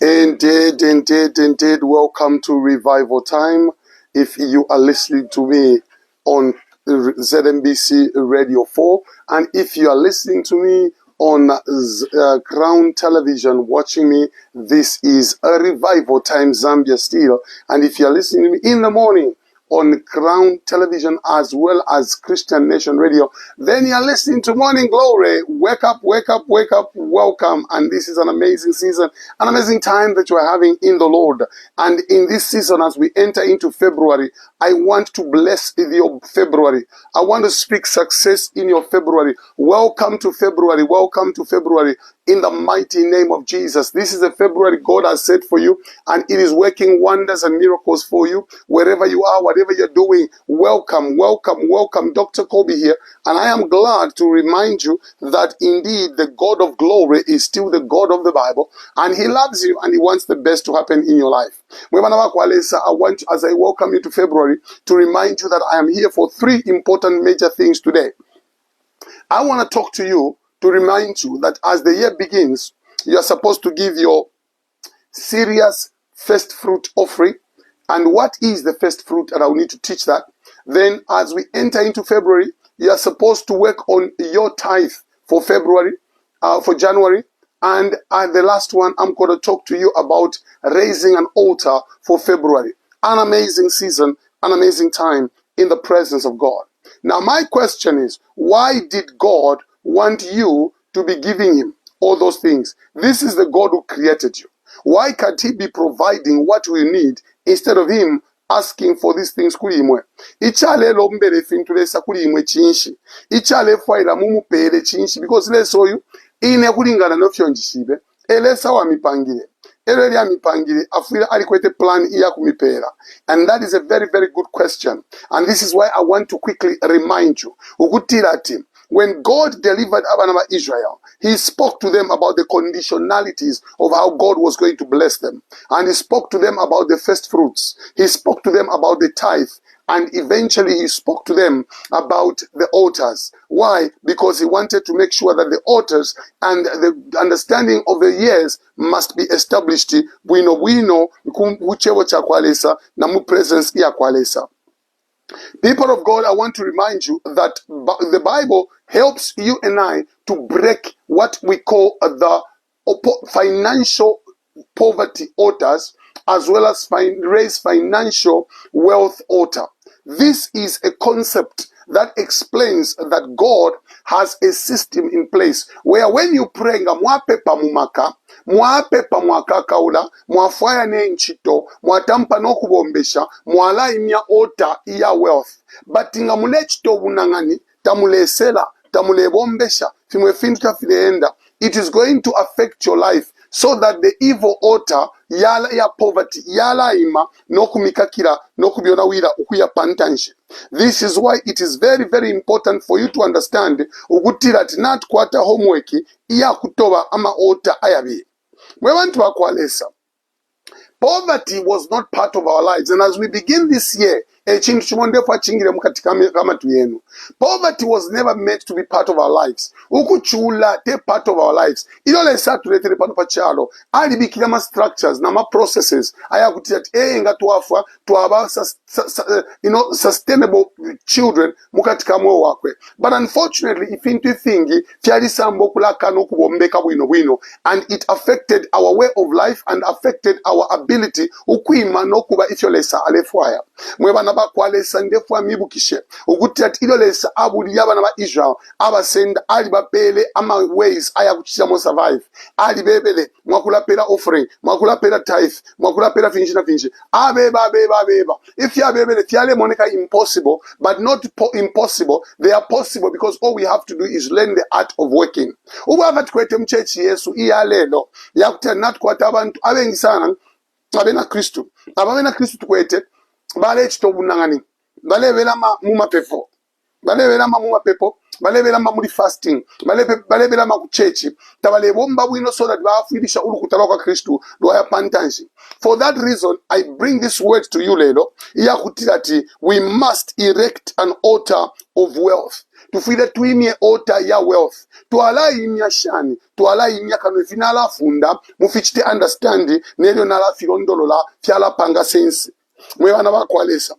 Indeed, indeed, indeed. Welcome to Revival Time. If you are listening to me on ZMBC Radio 4, and if you are listening to me on Crown Television, watching me, this is a Revival Time Zambia still. And if you are listening to me in the morning on Crown Television as well as Christian Nation Radio, then you are listening to Morning Glory. Wake up, wake up, wake up, welcome. And this is an amazing season, an amazing time that you are having in the Lord. And in this season, as we enter into February, I want to bless your February. I want to speak success in your February. Welcome to February. Welcome to February. In the mighty name of Jesus. This is the February God has set for you, and it is working wonders and miracles for you. Wherever you are, whatever you're doing, welcome, welcome, welcome. Dr. Kobe here, and I am glad to remind you that indeed the God of glory is still the God of the Bible, and He loves you and He wants the best to happen in your life. I want, as I welcome you to February, to remind you that I am here for 3 important major things today. I want to talk to you to remind you that as the year begins, you are supposed to give your serious first fruit offering. And what is the first fruit? And I will need to teach that. Then as we enter into February, you are supposed to work on your tithe for February, for January. And the last one, I'm going to talk to you about raising an altar for February. An amazing season, an amazing time in the presence of God. Now, my question is, why did God want you to be giving Him all those things? This is the God who created you. Why can't He be providing what we need instead of Him asking for these things kuli imwe? Ichale lombele fintulesa kuli imwe chinshi. Ichale faila mumupele chinshi. Because leso you, ine kulingana nofyonjishibe, elesa wa mipangile. Erelia mipangile, afuila alikwete plan iya kumipela. And that is a very, very good question. And this is why I want to quickly remind you. Ukutirati. When God delivered Abanama Israel, He spoke to them about the conditionalities of how God was going to bless them. And He spoke to them about the first fruits. He spoke to them about the tithe. And eventually He spoke to them about the altars. Why? Because He wanted to make sure that the altars and the understanding of the years must be established. We know, uchewo cha kwalesa na mu presence ya kwalesa. People of God, I want to remind you that the Bible helps you and I to break what we call the financial poverty altars, as well as raise financial wealth altar. This is a concept that explains that God has a system in place where when you pray nga mwapepa mumaka, mwapepa mwakakaula, mwafaya ne nchito, mwatampa nokubombesha, mwalaimya ota iya wealth. But nga mulechito bunangani, tamulesela, tamulebombesha, fimwe finta fileenda. It is going to affect your life so that the evil altar yala ya poverty yala ima nokumikakira nokubyona wira ukuya pantanshi. This is why it is very, very important for you to understand ukutira tinat kwata homework iya kutoba ama altar ayabi. We want to akwalesa. Poverty was not part of our lives, and as we begin this year, poverty was never meant to be part of our lives. Ukuchula te part of our lives. Ilole saturated pano pachalo. Ali bikilama structures nama processes. Aya kutiat nga tuafwa tuaba sustainable children mukatika mwe wakwe. But unfortunately, if into thingi fiali sambo kulaka no kubombeka wino and it affected our way of life and affected our ability ukuima no kuba ifyolesa alefwaya. Mwebana bakwalesa ndefwa mibukishe. Ukuti ati ilolesa abuli yaba na Israel abasenda ali bapele ama ways aya kuchisa mo survive. Ali bebele mwakula pela offering, mwakula pela tithe, mwakula pela finji na finji. Abeba. If you are bebele fiale monica impossible, but not impossible, they are possible because all we have to do is learn the art of working. Uba kwete mchechi Yesu iya lelo yakutia nat kwata abantu abengi sana abena Kristu. Abena Kristu tukwete bale chito bunangani. Bale vela muma pepo. balebera muli fasting balebera ku church tabalebomba bwino so that bafirisha ulukutala kwa Kristu lwaya pantansi. For that reason I bring this word to you lelo yakutirati we must erect an altar of wealth. Tufile tuimye altar ya wealth. Tuala imya shani, tuala imya kanu finala funda, mufichite understandi, nelio nala filondolola, fiala panga sense. Mwewana wakwalesa.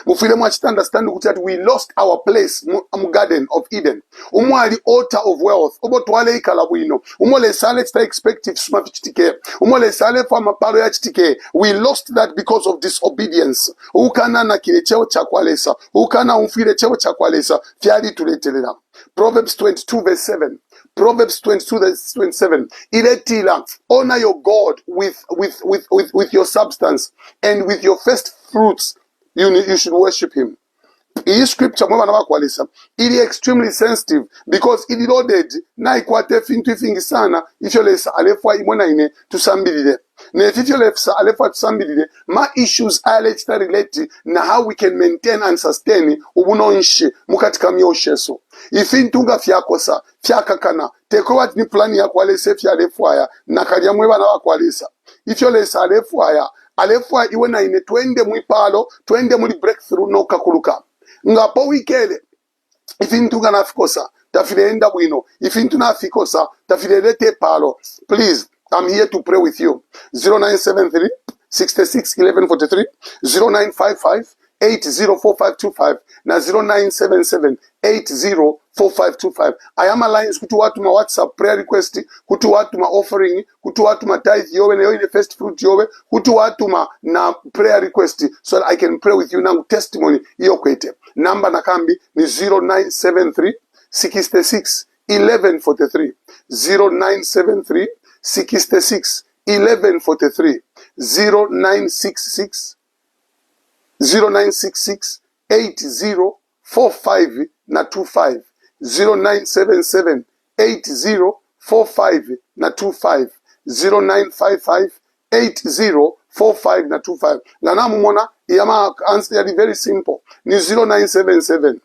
Mufile mwachita understand that we lost our place mu garden of Eden. Umwali altar of wealth. Obo tuwale ikala bwino. Umole sale chita expective suma fichitike. Umole sale fa mapalo ya chitike. We lost that because of disobedience. Ukana na kile cheo cha kwalesa. Ukana umfile cheo cha kwalesa. Fiali tuletelela. Proverbs 22 verse 7. Proverbs 22 verse 27. Iletila, honor your God with your substance and with your first fruits. You should worship him. Hii scripture mwana wakwalisa ili extremely sensitive because ili loaded na ikwate fintu ifingi sana ifyo lesa alefwa imona ine tusambilile ne ifyo lesa alefwa tusambilile ma issues alechita relate na how we can maintain and sustain ubunonshi mukatika myosheso ifintu nga fyakosa fyakakana tekowat ni plani ya kwalese fya alefwa na kalya mwe bana wakwalisa ifyo lesa alefwa iwe na ine twende mwipalo twende muli breakthrough no kakuluka ngapo wikele ifintu nga nafikosa tafirenda bwino ifintu nafikosa tafirelete palo. Please, I'm here to pray with you. 0973 66 11 43 0955 804525 na 0977 804525. I am alliance kutu watu ma WhatsApp prayer request, kutu watu ma offering, kutu watu ma tithe yowe na yowe first fruit yowe, kutu watu ma na prayer request so that I can pray with you now testimony iyo kwete. Namba na kambi ni 0973 66 1143 0973 66 1143 0966 8045 na 25 0977 8045 na 25 0955 8045 na 25. Na namumona yama answer yali very simple ni 0977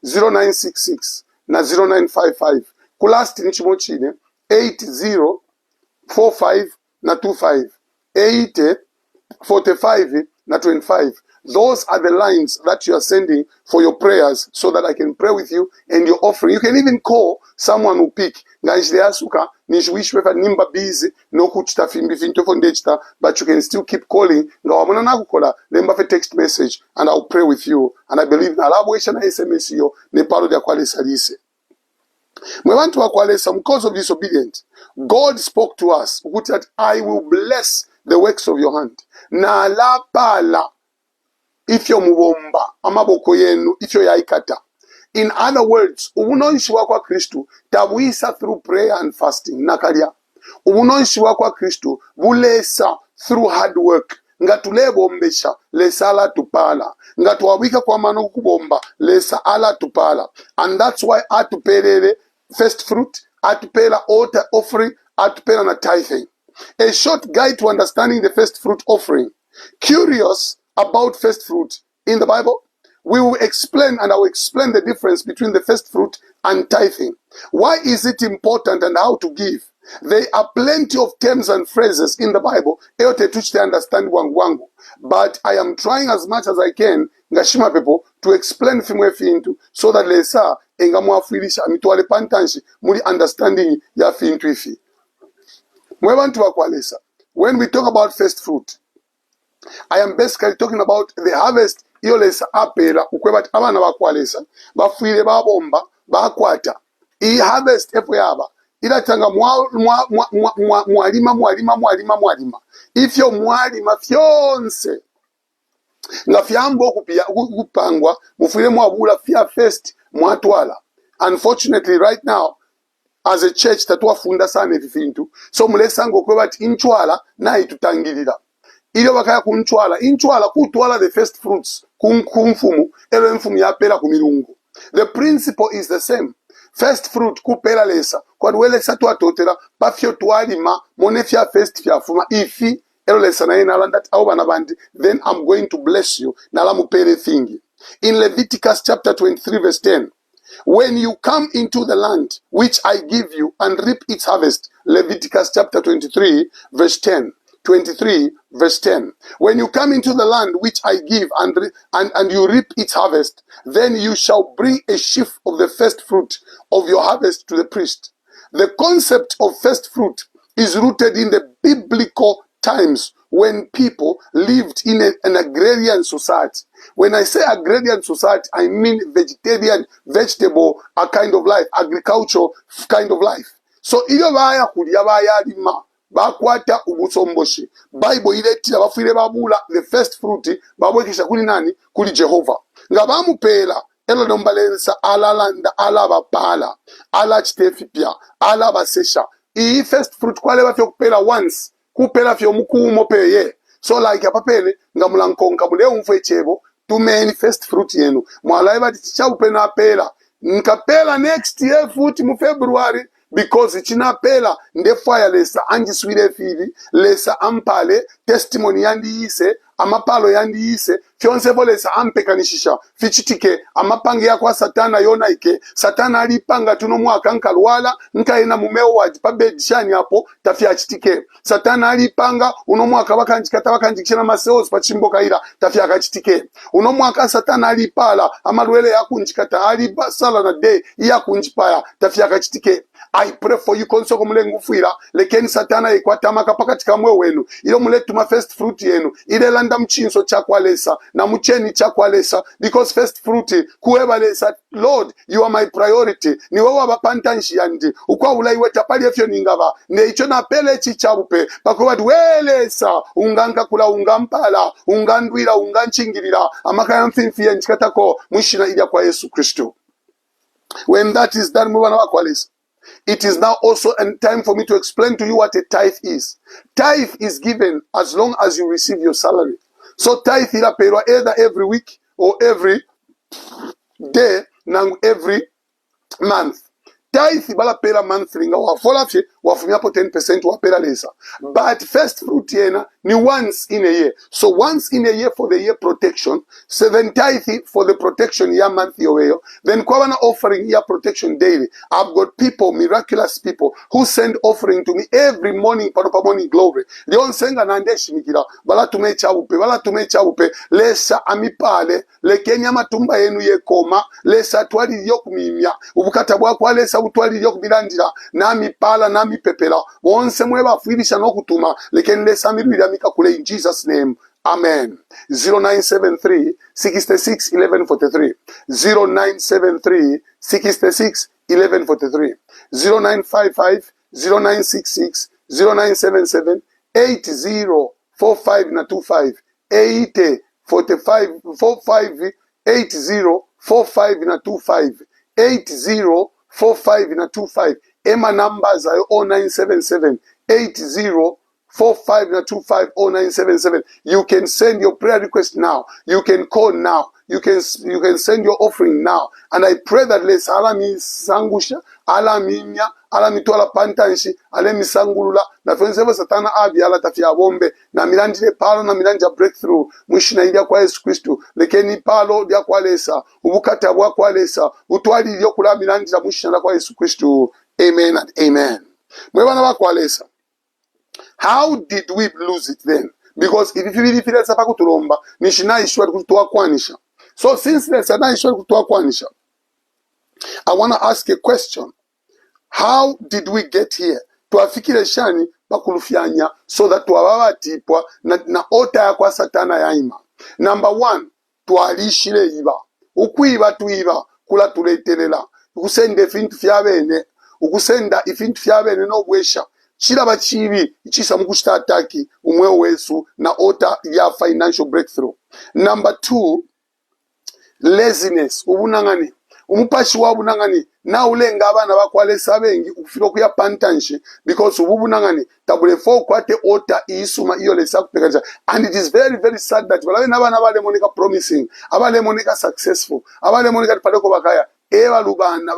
0966 na 0955 kulast ni chimo chine 8045 na 25 8045 na 25. Those are the lines that you are sending for your prayers so that I can pray with you and your offering. You can even call someone who pick. Ngajleasuka nishwishwefa nimba busy no kuchita fimbi fintofo ndechita, but you can still keep calling. Ngawamuna nakukola lemba fe text message and I'll pray with you. And I believe na labwesha na SMS yo ne palo dia kwalesa lise. Mwebantu wa kwalesa because of disobedience. God spoke to us that I will bless the works of your hand. Na la pala ifyo mubomba amaboko yenu ifyo yaikata. In other words, ubunonshibwa kwa Kristu tabuisa through prayer and fasting nakalya. Ubunonshibwa kwa Kristu bulesa through hard work. Ngatulebombesha lesa ala tupala. Ngatuwabika kwa mano kubomba lesa ala tupala. And that's why atupelele first fruit, atupela altar offering, atupela na tithing. A short guide to understanding the first fruit offering. Curious about first fruit in the Bible? We will explain, and I will explain the difference between the first fruit and tithing. Why is it important and how to give? There are plenty of terms and phrases in the Bible to understand wangu. But I am trying as much as I can ngashima people to explain fimwe fintu so that lesa engamwafilisha mitwale pantanshi muli understanding ya fintu ifi. Mwebantu wakwalesa. When we talk about first fruit, I am basically talking about the harvest. Iyo lesa apela ukwebati abana bakwalesa bafuire babomba bakwata iyi harvest efo yaba ilatanga mwalima ifyo mwalima fyonse nga fyambo kupangwa mufuire mwabula fya first mwatwala. Unfortunately right now as a church tatuwafunda sana evifintu so mulesanga okwebati inchwala na itutangirira iyo bakaya inchwala kutwala the first fruits kumfumu elo mfumu yapela kumilungu. The principle is the same. First fruit kupela lesa kwa duwelesa tuatotera pafyo tualima monefya first fya fuma ifi elo lesa na ina landat au banabandi then I'm going to bless you na la mupele thingi. In Leviticus chapter 23 verse 10, When you come into the land which I give you and reap its harvest. Leviticus chapter 23 verse 10. 23 verse 10. When you come into the land which I give and you reap its harvest, then you shall bring a sheaf of the first fruit of your harvest to the priest. The concept of first fruit is rooted in the biblical times when people lived in an agrarian society. When I say agrarian society, I mean vegetable a kind of life, agriculture kind of life. So iyo baya kulya bayalima bakwata ubusomboshi. Bible iletira bafire babula the first fruit babwekesha kuli nani? Kuli Jehova. Nga bamupela elo nombalensa alalanda alabapala alachitefipya alabasesha. Iyi first fruit kwale bafyo kupela once kupela fyo mukumo peye. So like apapele nga mulankonka mule umfwe chebo tumeni first fruit yenu mwalai bati chichaupena pela nkapela next year futi mu February because chinapela ndefaya lesa anjiswile fili lesa ampale testimony yandiyise amapalo yandiyise fyonse volesa ampekanishisha fichitike amapange ya kwa satana yona ike satana alipanga tuno mwaka nkalwala nkaina mumeo waji pabedishani hapo tafia chitike satana alipanga uno mwaka wakanjikishana maseos pachimboka ila tafia kachitike uno mwaka satana alipala amalwele ya kunjikata alipasala na day ya kunjipaya tafia kachitike. I pray for you konsoko mulengu fuira lekeni satana ikwatamaka pakati kamwe wenu ilo muletuma first fruit yenu ile landa mchinso chakwalesa na mucheni chakwalesa because first fruit kuebalesa Lord you are my priority ni wewe bapantanshi yandi ukwa ulaiwe tapali efyo ningaba ne icho na pele chichabupe bakuba welesa unganga kula ungampala ungandwira unganchingirira amaka yamfimfiye nchikatako mwishina ija kwa Yesu Kristo. When that is done mwana wakwalesa, it is now also a time for me to explain to you what a tithe is. Tithe is given as long as you receive your salary. So tithe ilapewa either every week or every day na every month. Tithe bala pera monthly nga wafola fye wafumiapo 10% wapera lesa. But first fruit yena ni once in a year. So once in a year for the year protection. Seven tithe for the protection ya month yoweyo. Then kwa wana offering ya protection daily. I've got people, miraculous people who send offering to me every morning paropa morning glory. Leon senga na ndeshi mikira. Bala tumecha upe. Lesa amipale. Lekenya matumba yenu ye koma. Lesa tuwali yoku mimia. Ubukata kwa lesa utwali yoku bilandira. Nami pala nami pepela. Wonse mweba fuilisha no kutuma. Lekeni lesa miruida mika kule in Jesus name. Amen. 0973 66 11 43. 0973 66 11 43. 0955 0966 0977 8045 na 25 80 45 45 80 45 na 25 80 45 na 25. Emma numbers are 0977 80 45 na 25 0977. You can send your prayer request now. You can call now. You can send your offering now. And I pray that les ala mi sangusha, ala minya, ala mitwala pantanshi, ala mi sangulula, na fenseva satana abi ala tafia bombe, na milanjile palo na milanja breakthrough, mwishina ilia kwa Yesu Kristu, lekeni palo dia kwa lesa, ubukata wa kwa lesa, utuali ilio kula milanjila mwishina kwa Yesu Kristu. Amen and amen. Mwewana wa kwa lesa. How did we lose it then? Because if you feel sapa kutulomba, nishina ishwa kutuwa kwanisha. So since there's a ishwa kutuwa kwanisha, I want to ask a question. How did we get here? Tuafikire shani bakulufianya so that tuwawawa tipwa na ota ya kwa satana ya ima. Number one, tualishile iba. Ukuiba tuiba, kula tuletelela. Ukusende fintu fyabene. Ukusenda ifintu fyabene no bwesha. Chilaba chibi ichisa mukushita ataki umwe wesu na ota ya financial breakthrough. Number two, laziness. Ubunangani. Umupashi wabunangani. Na ulenga abana bakwalesa bengi ufilo kuya pantanshi because ubunangani tabule fo kwate ota isuma iyo lesa kupekaja. And it is very very sad that wala nabana bale monika promising, abale monika successful, abale monika padeko bakaya. Eva lubana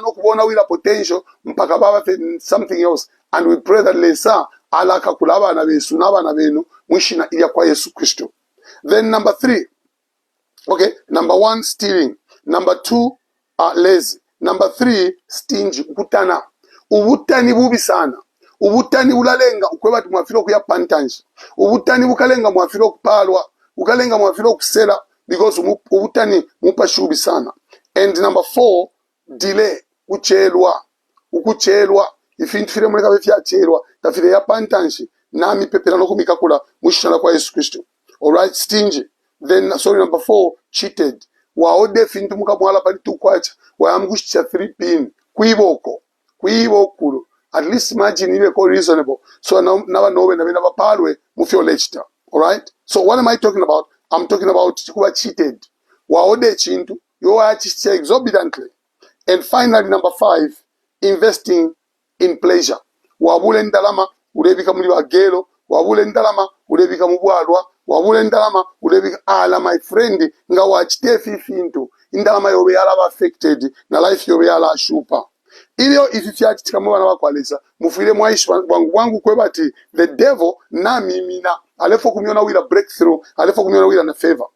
okubona wila potential mpaka baba something else. And we pray that lesa alaka kulaba na besu nabana benu mwishina ilia kwa Yesu Kristo. Then number three. Okay, number one, stealing. Number two, lazy. Number 3, stingy, kutana. Ubutani bubi sana. Ubutani ulalenga ukwebati mwafilo kuya pantanji. Ubutani bukalenga mwafilo kupalwa. Ukalenga mwafilo kusela. Because ubutani mupa shubi sana. And number 4, delay, kuchelwa. Ukuchelwa. Ifintu file mweka vefya chelwa. Tafile ya pantanji. Nami pepela no kumikakula. Mushana kwa Yesu Kristo. Alright, stingy. Then, sorry, number 4, cheated. Waode fintu muka mwala pali tukwacha. Waamgushisha 3 pin. Kuiboko. Kuibokulu. At least imagine ibe ko reasonable. So now nowe na bina palwe mufyo lechita. Alright? So what am I talking about? I'm talking about kuba cheated. Waode chintu. You are cheated exorbitantly. And finally, number 5, investing in pleasure. Wabule ndalama ulebika muli wa gelo. Wabule ndalama ulebika mubwadwa. Wabule ndalama ulebika my friend nga wachite fifintu. Indalama yobe yala affected na life yobe yala shupa. Ilio ififyachitika mwana wakwaleza mufile mwaishi wangu kwebati the devil na mimina alefo kumiona wila breakthrough, alefo kumiona wila na favor.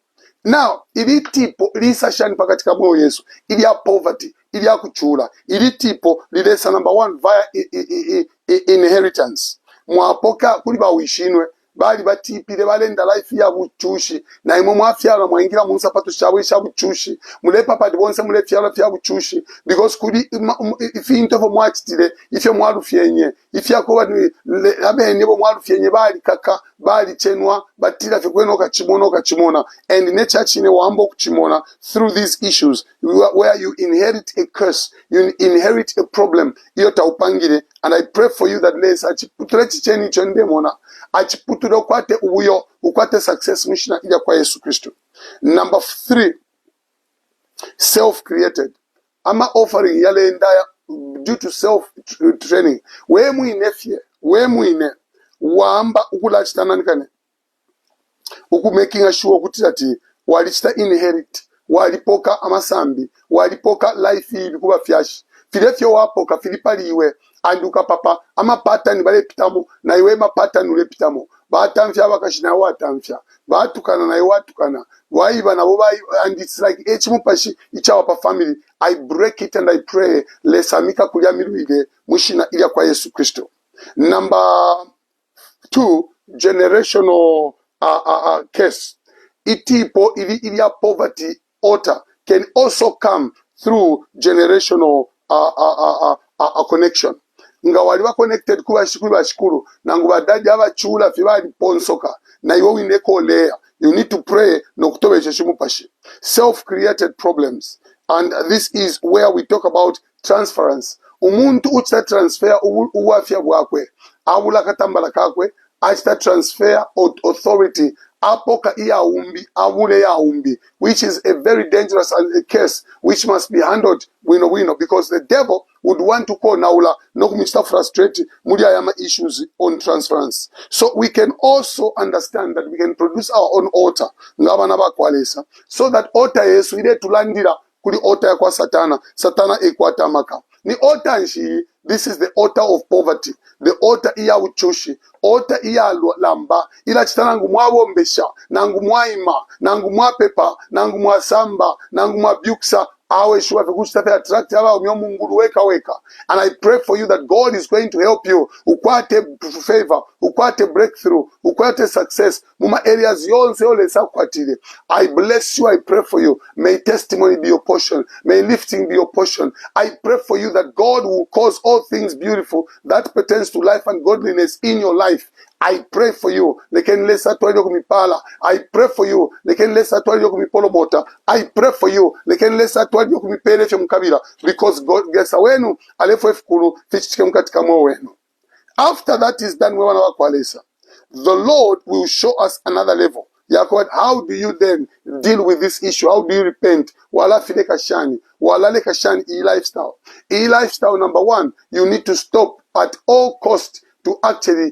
Now ili tipo lisa shani pakatika mwe Yesu, ili ya poverty, ili ya kuchula, ili tipo lilesa number 1 via inheritance. Mwapoka kuliba wishinwe bali batipile balenda life ya buchushi na imo mwafyala mwaingira mu sapato shawe sha buchushi mulepa pati bonse mulefyala fya buchushi because kuli ifinto fo mwachitile ifye mwalufyenye ifya ko abene bo mwalufyenye bali kaka bali chenwa batila fye kweno kachimona and nature chine wambo kuchimona through these issues where you inherit a curse, you inherit a problem iyo taupangire. And I pray for you that less achiputule chicheni chondemona achiputule ukwate ubuyo ukwate success mishina ija kwa Yesu Kristo. Number 3, self-created. Ama offering yale ndaya due to self-training. We muine wamba ukulachitana nikane uku making sure kuti ati walichita inherit, walipoka amasambi, walipoka life hivi kuba fyashi filefyo wapoka filipaliwe anduka papa ama pattern bale pitamo na iwe ma pattern ule pitamo batamfya bakashina watamfya batukana na watukana waiba na bobai, and it's like echimupashi ichawa pa family. I break it and I pray lesamika kulya miruide mushina ilya kwa Yesu Kristo. Number 2, generational case. Itipo ilya poverty altar can also come through generational connection. Nga waliwa connected kuba shikuru na ngubadaji abachula fibali ponsoka na iwo wineko lea. You need to pray no kutobeje shimupashi. Self-created problems. And this is where we talk about transference. Umuntu uchita transfer uwafya bwakwe abula katambala kakwe achita transfer authority apoka iya umbi abule ya umbi, which is a very dangerous case which must be handled wino because the devil would want to call naula no kumista frustrate mudia yama issues on transference. So we can also understand that we can produce our own altar ngabana bakwalesa, so that altar Yesu ile tulandira kuli altar kwa satana ekwata maka ni altar nshi. This is the altar of poverty, the altar iya uchushi, altar iya lamba ila chitanangu mwawombesha nangu mwaima nangu mwapepa nangu mwasamba nangu mwabyuksa awe shuwa vikushitafe attract aba umyomunguru weka. And I pray for you that God is going to help you ukwate favor, ukwate breakthrough, ukwate success muma areas yonse olesa kwatile. I bless you, I pray for you. May testimony be your portion, may lifting be your portion. I pray for you that God will cause all things beautiful that pertains to life and godliness in your life. I pray for you. I pray for you. I pray for you. Because God gets wenu alefo efukulu fichike mkatika mwa wenu. After that is done, the Lord will show us another level. How do you then deal with this issue? How do you repent? Wala fileka shani. Wala leka shani e-lifestyle. E-lifestyle, number 1, you need to stop at all cost to actually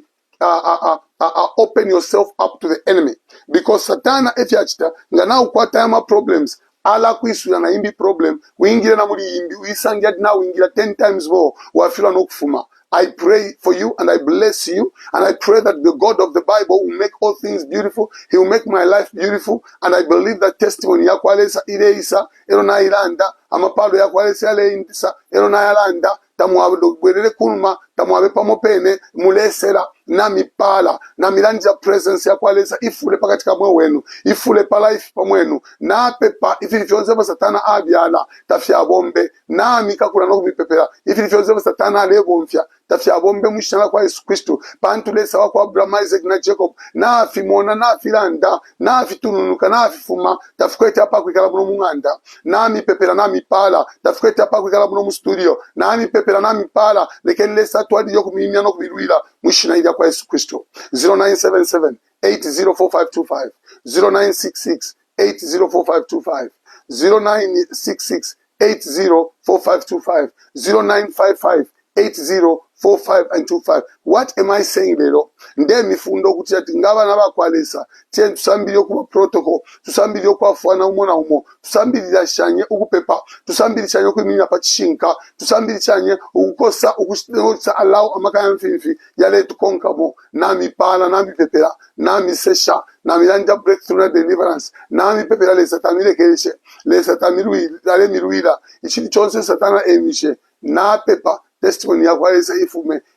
open yourself up to the enemy. Because Satana efyachita ngana ukwata yama problems ala kuisula na imbi problem wingira na muri imbi uisangia na wingira 10 times more wafila no kufuma. I pray for you and I bless you. And I pray that the God of the Bible will make all things beautiful. He will make my life beautiful. And I believe that testimony yakwalesa ileisa, erona ilanda, amapalo yakwalesa ileisa, erona ilanda, tamwabwelele kuluma, tamwabe pamopene, mulesera, namipala, namilanja presence yakwalesa, ifule pakatika mwe wenu, ifule pa life pamwenu, na pepa, ifilifyonzeva satana abyala, tafya bombe, na mikakula no kubipepera, ifilifyonzeva satana alebomfya, tafya bombe mushana kwa Yesu Kristo, pantu lesa wako Abraham, Isaac na Jacob, na afimona, na afilanda, na afitununuka, na afifuma, tafukwete hapa kwikala buno munganda, na mipepera, na mipala, tafukwete hapa kwikala buno mu studio, na mipepera, na mipala, lekeni lesa tuwadi yoku mimia no kubiruila, mushina ila kwa Yesu Kristo. 0977 804525, 0966 804525, 0966 804525, 0955 8045 and 25. What am I saying lero? Nde mifundo kuti ati ngaba nabakwalesa tien tusambiri okuba protocol, tusambiri okwafuana umo na umo, tusambiri shanye ukupepa, tusambiri shanye okwiminya pachishinka, tusambiri shanye ukukosa ukusa allow amakaya mfinfi yale tukonkamo, nami pala, nami pepera, nami sesha, nami lanja breakthrough na deliverance, nami pepera le satanile keleshe, le sataniruila, ichini chonse satana emishe, na pepa, testimony yakwalesa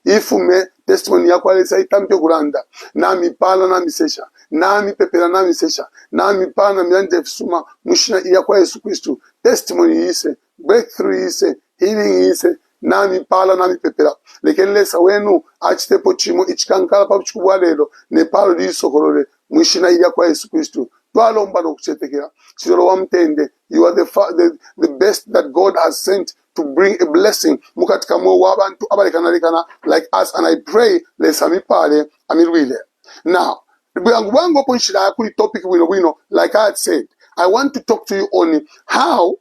ifume testimony yakwalesa itampyo kulanda, nami pala, nami sesha, nami pepera, nami sesha, nami pala, nami lanja fsuma, mushina iya kwa Yesu Kristu, testimony ise, breakthrough ise, healing ise, nami pala, nami pepera, lekelesa wenu achitepo chimo ichikankala pa kuchukubwa lelo, ne palo lisokolole, mushina iya kwa Yesu Kristu. Twalomba nokuchetekera, chilolo wa mtende, you are the best that God has sent to bring a blessing mukatika mwo wabantu abalekana like us, and I pray lesami pale amirwile. Now bwangu ponshira kuli topic wino like I had said, I want to talk to you on how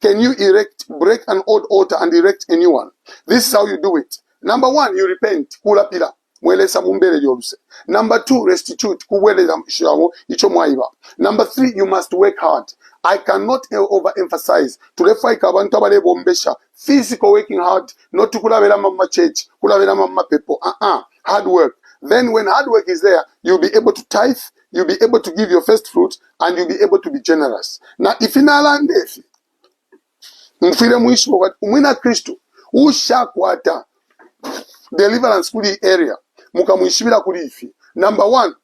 can you break an old altar and erect a new one. This is how you do it. Number 1, you repent, kula pila mwelesa mumbere yoluse. Number 2, restitute, kuweleza shamo icho mwaiba. Number 3, you must work hard. I cannot overemphasize tulefaika abantu abale bombesha physical working hard, not to kulabela mama church, kulabela mama people. Hard work. Then when hard work is there, you'll be able to tithe, you'll be able to give your first fruit, and you'll be able to be generous. Now if inalandefi mfire mwishi wakati umwina Kristo ushakwata deliverance kuli area mukamwishibira kuli ifi. Number 1,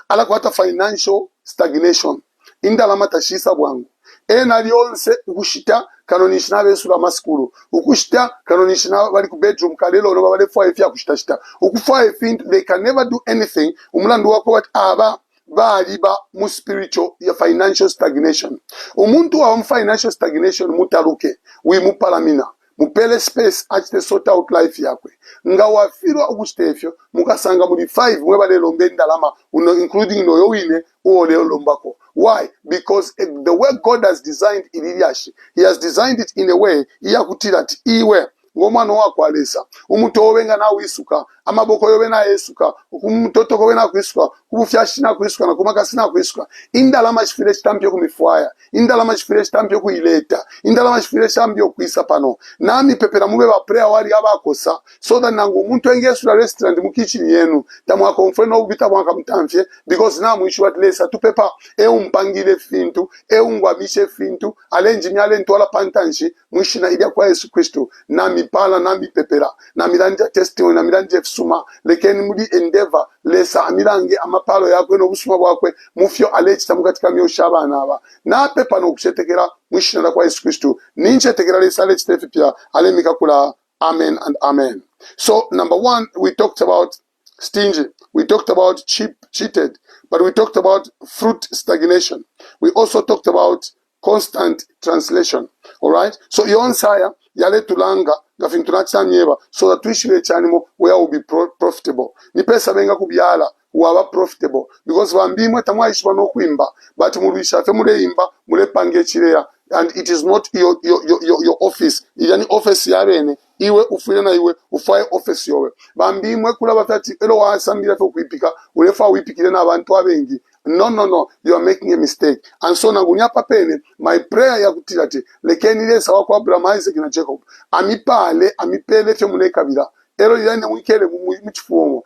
alakwata financial stagnation indalama tashisa bwangu ena lyonse ukushita kanonishina besula maskulu ukushita kanonishina bali ku bedroom kalelo no bale fwa efya kushita ukufwa efintu, they can never do anything. Umulandu wako wat aba baliba mu spiritual ya financial stagnation. Umuntu wa financial stagnation mutaluke wimupalamina mupele space achite sort out life yakwe nga wafirwa ukustefyo mukasanga muri 5 mwebale lombe ndalama including no yowine uole lombako. Why? Because the way God has designed Iliashi, He has designed it in a way iyakutirati iwe ngomwana wakwalesa umuntu obenga na wisuka amaboko yobe na yesuka umutoto kobe na kwisuka ubufyashi na kwisuka na kumakasi na kwisuka indalama chifire chitampyo kumifwaya, indalama chifire chitampyo kuileta, indalama chifire chambyo kuisa pano nami pepera mube ba prayer wali abakosa so that nangu umuntu engesula restaurant mukichini yenu tamwa konfreno ubita mwaka mtamfye because na mwishu atlesa tupepa umpangile fintu ungwamishe fintu alenjinyale ntwala pantanshi mwishina idia kwa Yesu Kristo nami pala nami pepera nami lanja testimony nami lanja suma lekeni mudi endeavor lesa amirange amapalo yakwe no busuma bwakwe mufyo alechita mukatika myo shabana aba na pepa no kushetekera mwishina kwa Yesu Kristo ninche tekera lesa lechita pia alemika kula. Amen and amen. So number 1, we talked about stingy, we talked about cheated, but we talked about fruit stagnation. We also talked about constant translation. All right, so yonsaya yale tulanga gafintunachanyeba so that twishire chanimo where will be profitable. Ni pesa benga kubyala waba profitable because bambimwe tamwaishwa no kwimba but mubisha femule imba mule pange chireya, and it is not your office. Yani office yabene iwe ufire na iwe ufaye office yowe bambimwe kula batati elo wasambira fe kwipika ulefa wipikire na abantu abengi. No, you are making a mistake. And so nangunya papene, my prayer ya kutirate lekeni lesa wako Abraham, Isaac na Jacob amipale amipele fe mule kabila ero yane mwikele muchifumo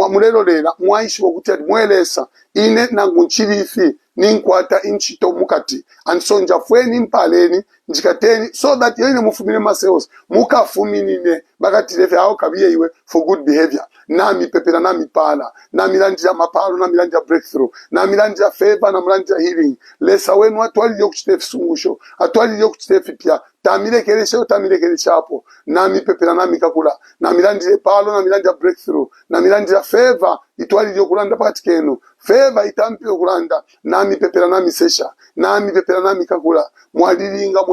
mulelo lela mwaishi wokuti ati mwelesa ine nangu nchilifi ninkwata inchito mukati ansonja fweni mpaleni njikateni so that yene mufumine maseos mukafuminine bakati lefe hao kabiye iwe for good behavior nami pepera nami pala nami lanjia mapalo nami lanjia breakthrough nami lanjia favor nami lanjia healing lesa wenu atwali yokuchitefi sumusho atwali yokuchitefi pia tamilekelesha hapo nami pepera nami kakula nami lanjia palo nami lanjia breakthrough nami lanjia favor itwali yokulanda pakati kenu favor itampi yokulanda nami pepera nami sesha nami pepera nami kakula mwalilinga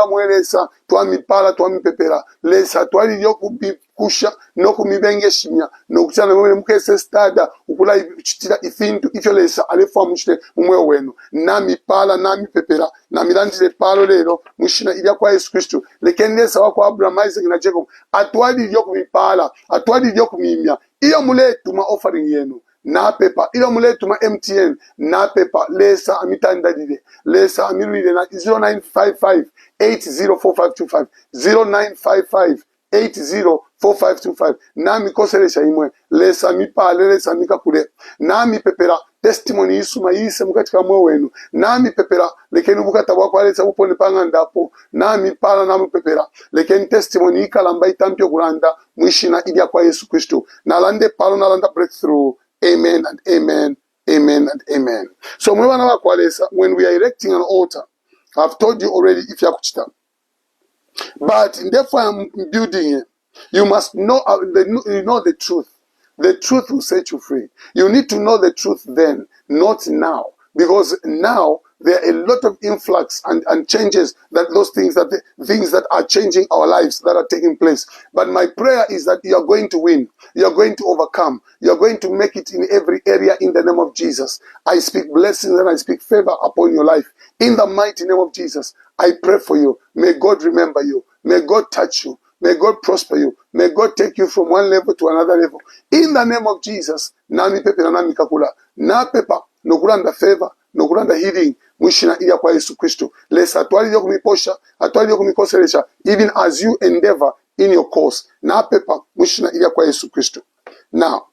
mwelesa twamipala twamipepera lesa twali yokubikusha nokumibengeshimya nokuchana mwene mukese stada ukula chitira ifintu ifyo lesa alefu amushite umwe wenu nami pala nami pepera nami landile palo lero mushina ilya kwa Yesu Kristo lekendesa wako Abraham Isaac na Jacob atwali yokumipala atwali yokumimya iyo muletu ma offering yenu na pepa ilo muletu ma MTN na pepa lesa amitandadile lesa amirwile na 0955 804525 0955 804525 nami koselesha imwe lesa mipale lesa mikakule nami pepera testimony isuma yise mukatika mwe wenu nami pepera lekeni bukata bwako alesa bupone panga ndapo nami pala nami pepera lekeni testimony ikalamba itampyo kulanda mwishina ilya kwa Yesu Kristo nalande palo nalanda breakthrough. Amen and amen, amen and amen. So when we are erecting an altar, I've told you already if you are, but therefore I'm building it. You must know the truth. The truth will set you free. You need to know the truth then, not now, because now there are a lot of influx and changes that things that are changing our lives that are taking place. But my prayer is that you are going to win. You are going to overcome. You are going to make it in every area in the name of Jesus. I speak blessings and I speak favor upon your life. In the mighty name of Jesus, I pray for you. May God remember you. May God touch you. May God prosper you. May God take you from one level to another level. In the name of Jesus, nami pepe na nami kakula. Na pepa, nokulanda favor, nokulanda healing. Mwishina iya kwa Yesu Kristo. Lesa atwali yoku miposha, atwali yoku mikoselesha. Even as you endeavor in your course. Na pepa, mwishina iya kwa Yesu Kristo. Now,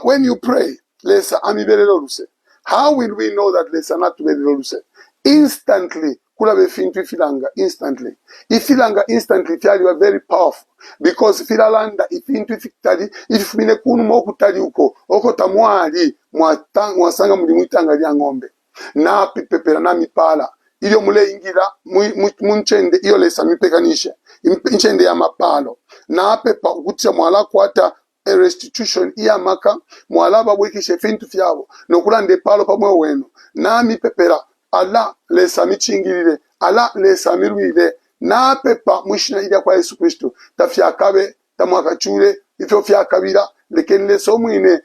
when you pray, lesa amibeleloluse. How will we know that lesa natubeleloluse? Instantly. Kula befintu ifilanga instantly. Ifilanga instantly fyali were very powerful. Because filalanda ifintu ifikitali ifimine kunu moku tali oko tamuali mwasanga mulimuitanga lya ngombe. Na pipepera na mipala. Iyo mule ingira munchende iyo lesa mipekanishe. Nchende ya mapalo. Na pepa ukutia mwala kwata a restitution iya maka mwala babwekishe fintu fyabo. Nokulande palo pamwe wenu. Na mipepera. Ala lesa michingilile, ala lesa mirwile, na pepa mwishina ilya kwa Yesu Kristo, tafyakabe, tamwakachule, ifyo fyakabila, lekeni lesa omwine,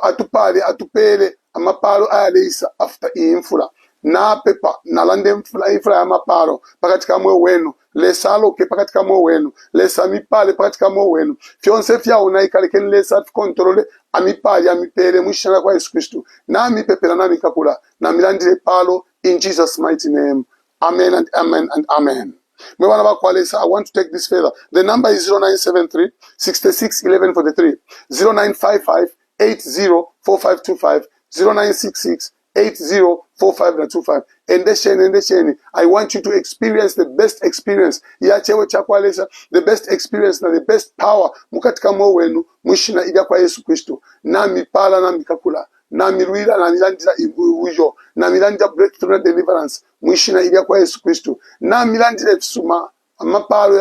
atupale, atupele, amapalo ayaleisa after infula. Na pepa, nalande infula ya mapalo, pakatika mwe wenu, lesa aloke pakatika mwe wenu, lesa mipale pakatika mwe wenu, fyonse fya unaika lekeni lesa kontrole, amipali amipele mwishana kwa Yesu Kristo na mipepela na mikakula na milandile palo in Jesus mighty name. Amen and amen and amen. I want to take this further. The number is 0973 66 11 43 0955 804525 0966 804525. Endesheni. I want you to experience the best experience. The best experience na the best power. Mukatika mwe wenu mwishina ilya kwa Yesu Kristo. Na mipala na mikakula. Na miruila na milandila ujo. Na milandila breakthrough na deliverance. Mwishina ilya kwa Yesu Kristo. Na milandila fsuma. Mapalo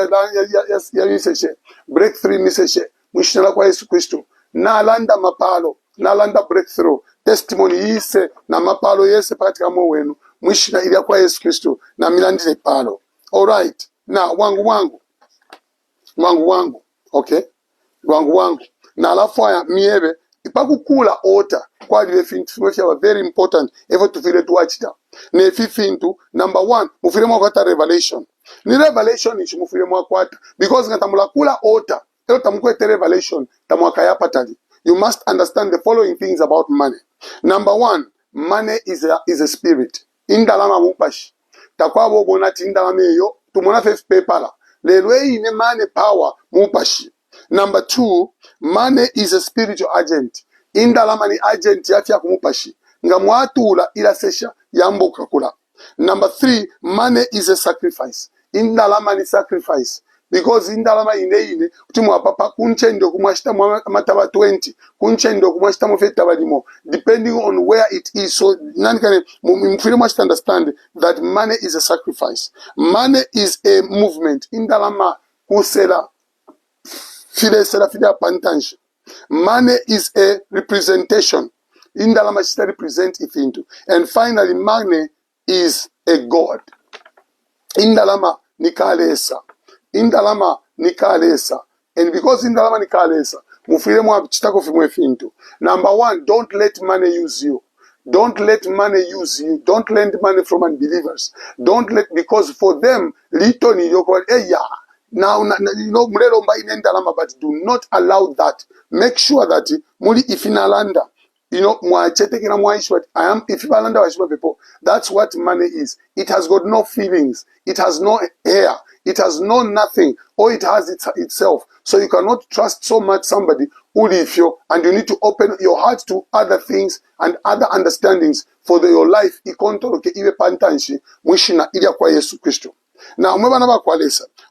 ya miseshe. Breakthrough miseshe. Mwishina kwa Yesu Kristo. Na landa mapalo. Na landa breakthrough. Testimony yise na mapalo yese pakatika mwe wenu. Mwishina ilya kwa Yesu Kristo na milandile palo. Alright. Now, wangu. Okay? Wangu. Na alafu ya miebe. Ipakukula ota. Kwa liwe fintu fya very important. Evo tufile tuwachita. Nefi fintu. Number 1. Mufile mwakwata revelation. Ni revelation ishi mufile mwakwata. Because nga tamula kula ota. Elo tamukwete revelation. Tamuakaya patali. You must understand the following things about money. Number 1, money is a spirit. Indalama mupashi. Takwa bonati indalama yo. Tumona fe pepala. lero eyine money power mupashi. Number 2, money is a spiritual agent. Indalama ni agent yafya kumupashi nga mwatula ila sesha yambuka kula. Number 3, money is a sacrifice. Indalama ni sacrifice. Because indalama ine kuti mwapapa kunchendo kumwashita mataba 20, kunchendo kumwashita mufeta balimo, depending on where it is. So nani kane mfile mwashita understand that money is a sacrifice. Money is a movement. Indalama kusela file sela file pantanshi. Money is a representation. Indalama shita represent it into. And finally, money is a God. Indalama nikalesa. Indalama nikalesa. And because indalama nikalesa, mufile mwa chitako fimwe fintu. Number 1, don't let money use you. Don't let money use you. Don't lend money from unbelievers. Don't let, because for them, little ni yoko, now, you know, but do not allow that. Make sure that muli ifinalanda, you know, I am if people. That's what money is. It has got no feelings. It has no hair. It has no nothing. Or it has itself. So you cannot trust so much somebody who leave you, and you need to open your heart to other things and other understandings for your life. Now,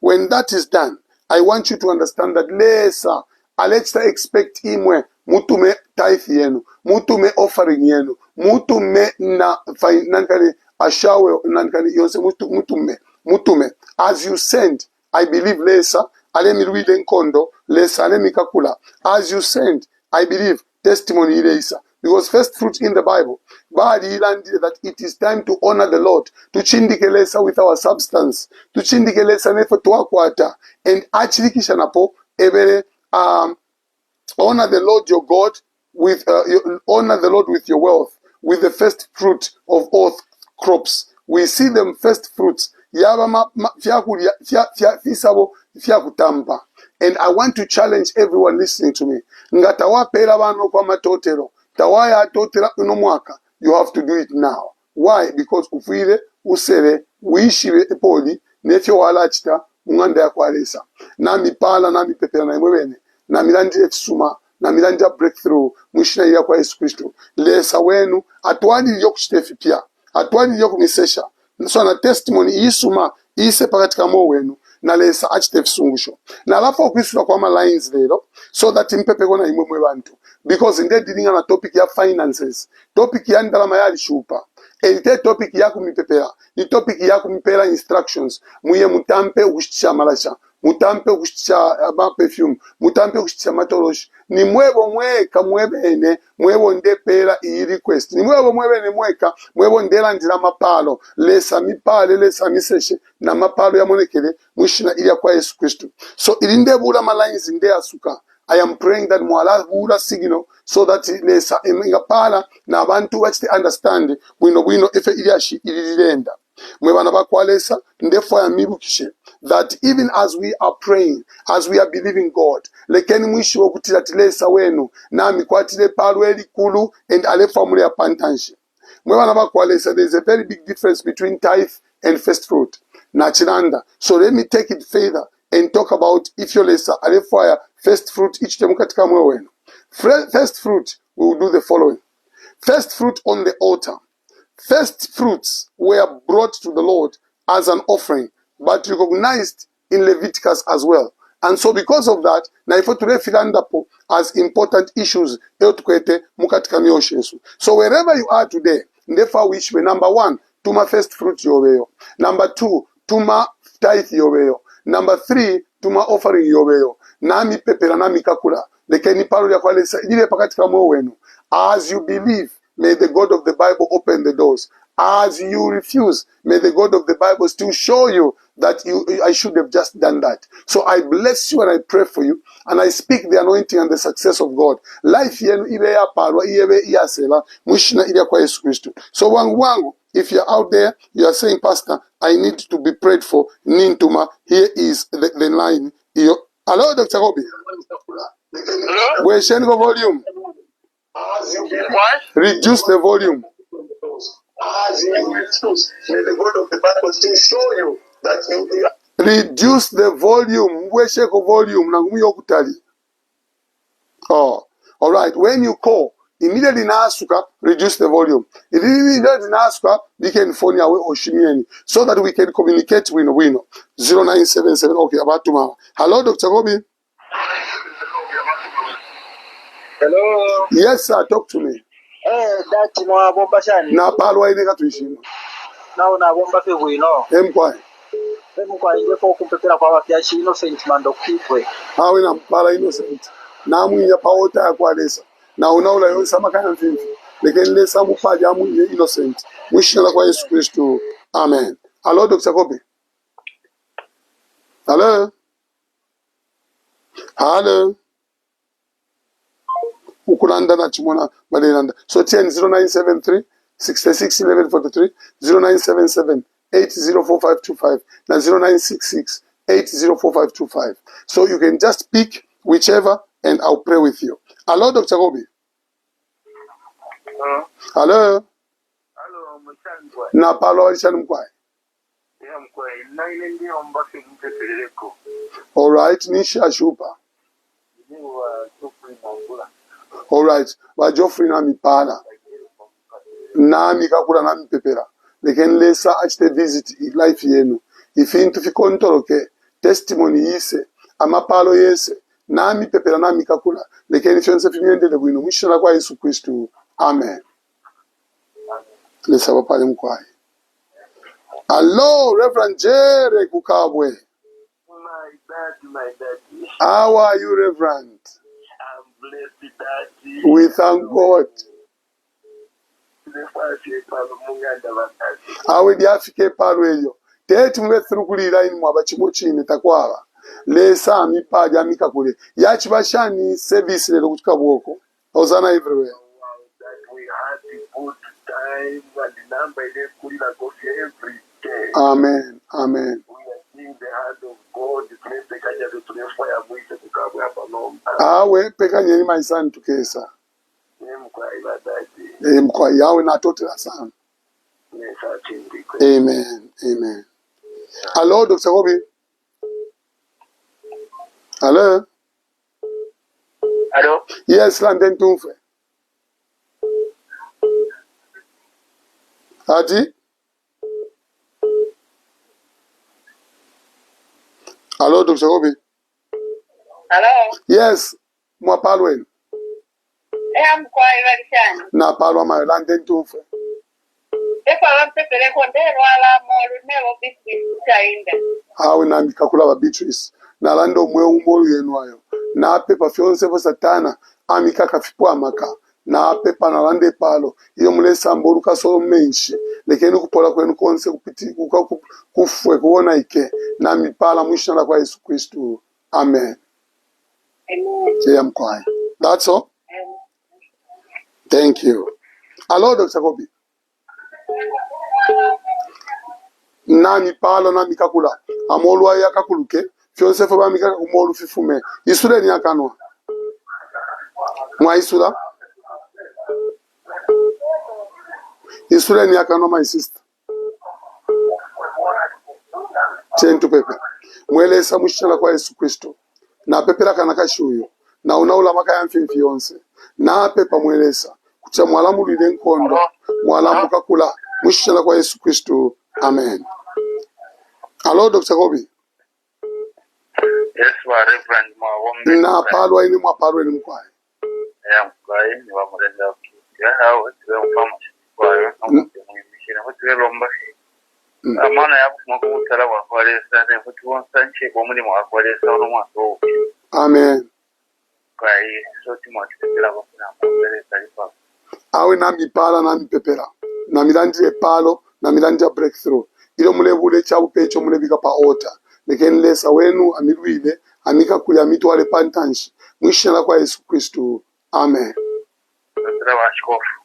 when that is done, I want you to understand that lesa let's expect imwe mutume tithe yenu, mutume offering yenu, mutume na nankani ashawe nankani yonse mutume as you send. I believe lesa ale miruide nkondo lesa ale mikakula as you send. I believe testimony ilesa. Because first fruit in the Bible, that it is time to honor the Lord, to chindikelesa with our substance, to chindikelesa nefo tuakwata, and actually kishanapo ebere honor the Lord your God with honor the Lord with your wealth, with the first fruit of all crops. We see them first fruits. And I want to challenge everyone listening to me. Ngatawapela bano kwa matotero. Tawaya totera uno mwaka. You have to do it now. Why? Because ufire usere uishiwe epoli nefyo walachita munganda ya kwalesa. Nami pala nami pepera na imwewene. Nami landi efsuma. Nami landi breakthrough. Mwishina ya kwa Yesu Kristo. Lesa wenu atuani yokushitefi pia. Atuani yokumisesha. So na testimony isuma ise pakatika mo wenu. Na lesa achitefi sungusho. Na alafu okwisula kwa ma lines lero. So that impepe kona imwe bantu. Because in dealing on a topic ya finances, topic ya ndalama ya lishupa, elite topic ya kumipepera, ni topic ya kumipera instructions, muye mutampe ushtisha malasha, mutampe ushtisha perfume, mutampe ushtisha matoloshi, ni mwebo mweka mwebene, mwebo ndepera i request, ni mwebo mwebene mweka, mwebo ndela ndila mapalo, lesa mipale, lesa miseshe, na mapalo ya monekele, mwishina ilia kwa Yesu Kristu. So ilinde bula malines inde asuka. I am praying that mwala bula signal so that lesa pala na abantu wachite understand wino efe iliashi ililenda. Mwebana bakwalesa ndefo ya mibukishe that even as we are praying, as we are believing God, lekeni mwishi wokutila tilesa wenu na mikwatile palweli kulu and alefa mule ya pantanshi. Mwebana bakwalesa, there is a very big difference between tithe and first fruit. Nachilanda. So let me take it further and talk about if your lesa alefaya first fruit each time katika mwe wenu. First fruit, we will do the following. First fruit on the altar. First fruits were brought to the Lord as an offering, but recognized in Leviticus as well. And so because of that, na ifo turefilandapo as important issues eotukwete mukatika mioshensu. So wherever you are today, ndefa wishwe, number 1, tuma first fruit yoweyo. Number 2, tuma tithe yoweyo. Number 3, tuma offering yoweyo. Nami pepera nami kakula. Lekeni palo ya kwalesa ile pakatika mwe wenu. As you believe, may the God of the Bible open the doors. As you refuse, may the God of the Bible still show you that I should have just done that. So I bless you and I pray for you. And I speak the anointing and the success of God. Life yenu ibe ya parwa, ibe ya sela, mwishina ile kwa Yesu Kristo. So wangu, if you're out there, you are saying, Pastor, I need to be prayed for. Nintuma, here is the line. Hello, Dr. Kobe. Hello? Where's the volume? What? Reduce the volume. As you refuse, may the God of the Bible still show you that you Reduce the volume. Mwesheko volume. Nangumi yokutali. Oh, all right. When you call, immediately nasuka, reduce the volume. Immediately nasuka, we can phone away Oshimieni so that we can communicate with Wino. 0977. Okay, about tomorrow. Hello, Dr. Gobi. Hello. Yes, sir. Talk to me. Dati mwa bomba shani. Na palwa ine katuishima. Na bomba fe bwino. Emkwai. Emkwai ngeko kumpepera kwa wafyashi Innocent Mando Kipwe. Hawe na mpala Innocent. Na mwinya paota ya kwa lesa. Na unaula yonsa makaya mfimfi. Lekeni lesa mupaja mwinya Innocent. Mwishina kwa Yesu Kristo. Amen. Hello, Dr. Kobe. Hello. Hello. Ukulanda na chimona Madelanda. So 0973 66 1143 0977 804525 na 0966 804525. So you can just pick whichever and I'll pray with you. Hello, Dr. Gobi. Hello. Hello, mchango. Na palo alishani mkwai. Mkwai, na ile ndio mbasi mteteleko. All right, nisha shupa. All right, ba Geoffrey na mipala. Na mikakula na mipepera. Leken lesa achite visit life yenu. Ifintu fikontoroke testimony yise amapalo yese na mipepera na mikakula. Leken fyonse fimiendele bwino mwishana kwa Yesu Kristo. Amen. Lesa bapale mkwai. Hello, Reverend Jerry Kukabwe. My daddy. How are you, Reverend? I'm blessed, Daddy. We thank God. Awe diafike palo eyo. Teti mwe thrukulira ini mwaba chimochine takwala. Lesa mipaja mikakule. Yachi bashani service lelo kuchika bwoko. Hosanna everywhere. We had a good time and the number is kulila kofi every day. Amen. Amen. We are seeing the hand of God. The place the kanya to play fire mwite tukabwe hapa nomba. Awe peka nyeni maisani tukesa. Mkwa yawe na totela sana. Amen. Amen. Hello, Dr. Gobi. Hello. Hello. Yes, London Tumfe. Ati? Hello, Dr. Gobi. Hello. Yes, mwa palwen. Mkwa iwarishani. Na palwa mayo London Tumfe. Mpepere kondero ala molu nebo Beatrice chainda. Hawe na mikakula wa Beatrice. Na lando mwe umolu yenu ayo. Na pepa fyonse vo satana. Amikaka fipua maka. Na pepa na lande palo. Iyo mulesa mbolu kasolo menshi. Lekeni kupola kwenu konse kupiti. Kufwe kuona ike. Na mipala mwishana kwa Yesu Kristo. Amen. Amen. Jaya mkwai. That's all. Thank you. Hello, Dr. Kobi. Na mipalo na mikakula. Amolu wa yakakuluke. Fyonse foba mikaka kumolu fifume. Isule ni yakanwa. Mwa isula. Isule ni yakanwa my sister. Chentu pepe. Mwelesa mwishana kwa Yesu Kristo. Na pepera kanaka shuyo. Na unaula maka ya mfimfi yonse. Na pepa mwelesa. Kucha mwalamu lide nkondo. Mwalamu kakula. Mwishana kwa Yesu Kristo. Amen. Hello, Dr. Kobi. Yes, Reverend Mwawombe. Na palwa ini mwa palwa ini mkwai. Mkwai ni wa mrenda ya hao tiwe mpama kwayo mshina mutiwe lomba amana ya kumutara wa kwalesa ne mutuwa sanche kwa muri mwa kwalesa no mwaso. Amen. Kai soti mwatitela bakuna mbele tarifa. Awe na mipala na mipepera. Na milandire palo na milandire breakthrough. Ilo mulebule chabu pecho mulebika pa ota. Lekeni lesa wenu amirwile amika kulia mitu wale pantanshi. Mwishana kwa Yesu Kristo. Amen.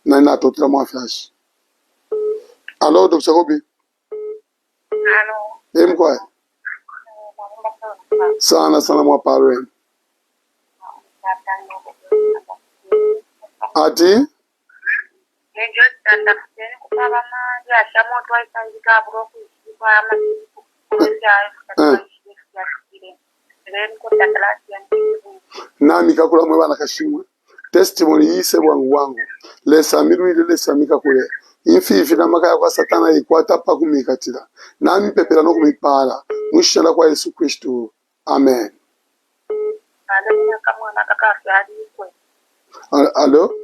Na ina totila mwafyashi. Hello, Dr. Kobi. Hello. Mkwai. Sana sana mwa parwen. Ati? Nejo tanda kuseni kupaba manja shamoto waisanjika aburo kushikwa ama nami kakula mwe bana kashimwe testimony yise bwangu wangu lesa mirwile lesa mikakule infifi na makaya kwa satana ikwata pa kumikatira nami pepera no kumipala mwishana kwa Yesu Kristo amen. Alo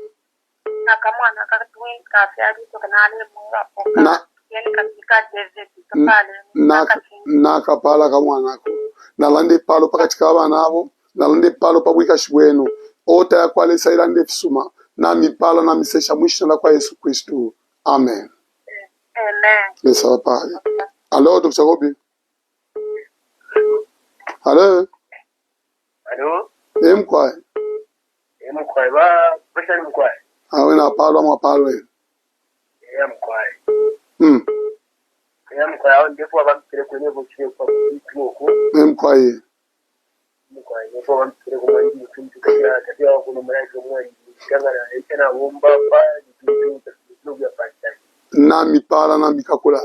na kapala kamwanako nalande palo pakati ka bana abo nalande palo pabwika shibwenu ota ya kwalesa ilande fisuma na mipala na misesha mwishana kwa Yesu Kristo amen. Lesa pale. Alo Dr. Kobi. Alo mkwae ba pesa ni mkwae awe na palo mwa palo mkwae mkwae au ndipo abamtire kwenye bochire kwa kuko mkwae ndipo abamtire kwa mwangi mtu kaya tabia wako na mwangi mwangi kanga na tena bomba ba ndio ya pasta na mipala na mikakula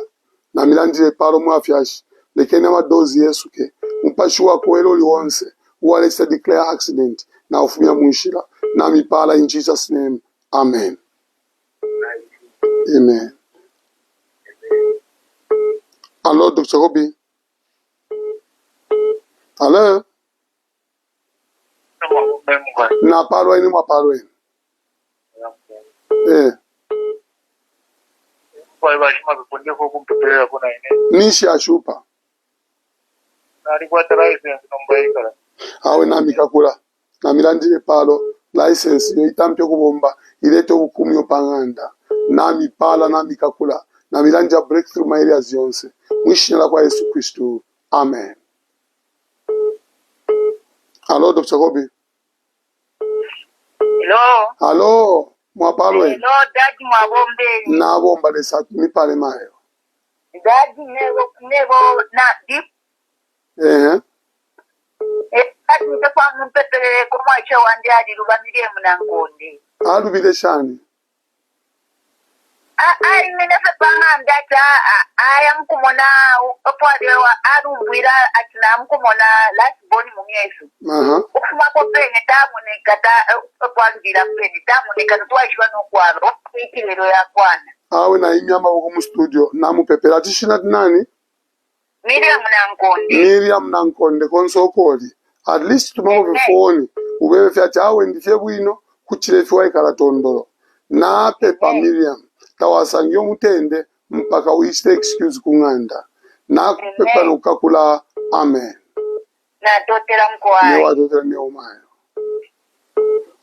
na milandire palo mwa fyashi lekene madozi Yesu ke mpashi wako elo liwonse walesa declare accident na ufumia mwishira na mipala in Jesus name amen. Amen. Hello Dr. Kobi. Hello na palo ini mwa palo ini kwa hivyo shima kupondia kwa kumpelea kuna ine nishi ashupa na alikuwa license nomba ikala awe na mikakula na milandire palo license yo itampye kubomba ilete hukumu yo panganda na mipala na mikakula na milanja breakthrough my areas yonse mwishina kwa Yesu Kristo amen. Hello Dr. Kobi. Hello mwapalo Hello daddy mwabombe na bomba lesa mipale mayo daddy nebo na deep daddy ndipo mpepele kumwacha wandi adi lubamirie mnangonde alubile shani minese panganda ta aya mkumona opwadewa arumbwira atina mkumona last born mumyesu ukufuma kopene tamuneka opwalubira mpeni tamuneka tuwashwa nokwaro ikilero yakwana awe na inyama wako mu studio na mupepela atishina nani Miriam Nankonde konsokoli at least tumako phone ubebe fyati awe ndifye bwino kuchile fwa ikala tondolo na pepa Miriam tawasangyo mutende mpaka uiste excuse kunganda na kupepa nukakula amen na dotera mkwai newa dotera neomayo.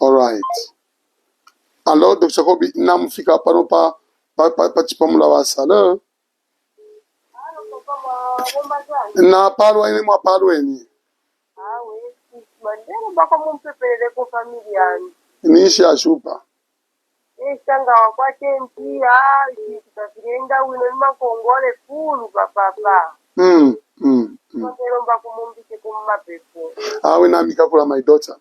Alright. Hello Dr. Kobi na mfika pano pa chipamula wasala na palo ene mwa palo ene mandela bako mumpepelele ku familiani nishi ashupa esanga wakwate mpia ikitafirenga wino makongole fulu papa mandela bako mumpike kumapepo awe na mikakula my daughter